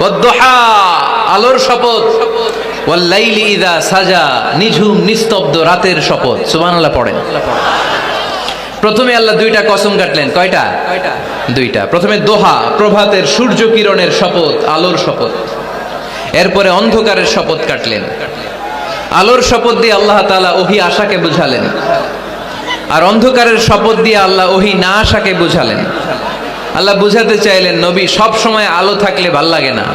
ওয়াদ-দুহা, আলোর শপথ, ওয়াল-লাইলি ইযা সাজা, নিঝুম নিস্তব্ধ রাতের শপথ। সুবহানাল্লাহ পড়েন। প্রথমে আল্লাহ দুইটা কসম কাটলেন। কয়টা? দুইটা। প্রথমে দোহা, প্রভাতের সূর্য কিরণের শপথ, আলোর শপথ। এরপরে অন্ধকারের শপথ কাটলেন। আলোর শপথ দিয়ে আল্লাহ তাআলা ওহী আশাকে বুঝালেন, আর অন্ধকারের শপথ দিয়ে আল্লাহ ওহী না আশাকে বুঝালেন। আল্লাহ বুঝাতে চাইলেন, নবী সব সময় আলো থাকলে ভাল লাগে না।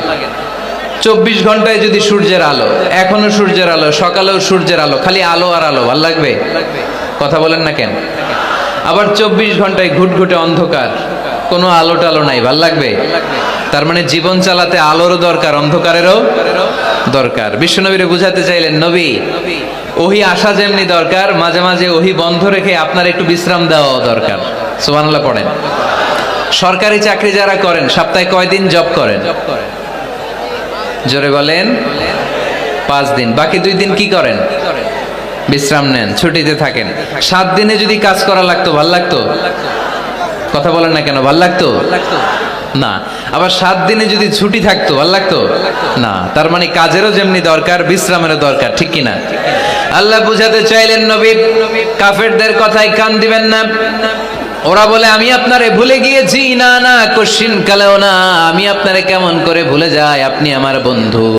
24 ঘন্টায় যদি সূর্যের আলো, এখনো সূর্যের আলো, সকালেও সূর্যের আলো, খালি আলো আর আলো, ভাল লাগবে? কথা বলেন না কেন? আবার 24 ঘন্টায় ঘুটঘুটে অন্ধকার, কোনো আলো টালো নাই, ভাল লাগবে? তার মানে জীবন চালাতে আলোরও দরকার, অন্ধকারেরও দরকার। বিশ্বনবীরে বুঝাতে চাইলেন, নবী ওহী আসা যেমনি দরকার, মাঝে মাঝে ওহী বন্ধ রেখে আপনার একটু বিশ্রাম দেওয়া দরকার। সুবহানাল্লাহ পড়েন। সরকারি চাকরি যারা করেন, সপ্তাহে কয়দিন জব করেন? জোরে বলেন। 5 দিন। বাকি 2 দিন কি করেন? বিশ্রাম নেন, ছুটিতে থাকেন। 7 দিনে যদি কাজ করা লাগতো, ভাল লাগতো? কথা বলেন না কেন? ভাল লাগতো না। আবার 7 দিনে যদি ছুটি থাকতো, ভাল লাগতো না। তার মানে কাজেরও যেমনি দরকার, বিশ্রামেরও দরকার, ঠিক কিনা? আল্লাহ বুঝাতে চাইলেন, নবী কাফেরদের কথায় কান দিবেন না। ওরা বলে আমি আপনারে ভুলে গিয়েছি। না না, কশিন কালেও না। আমি আপনারে কেমন করে ভুলে যাই? আপনি আমার বন্ধু।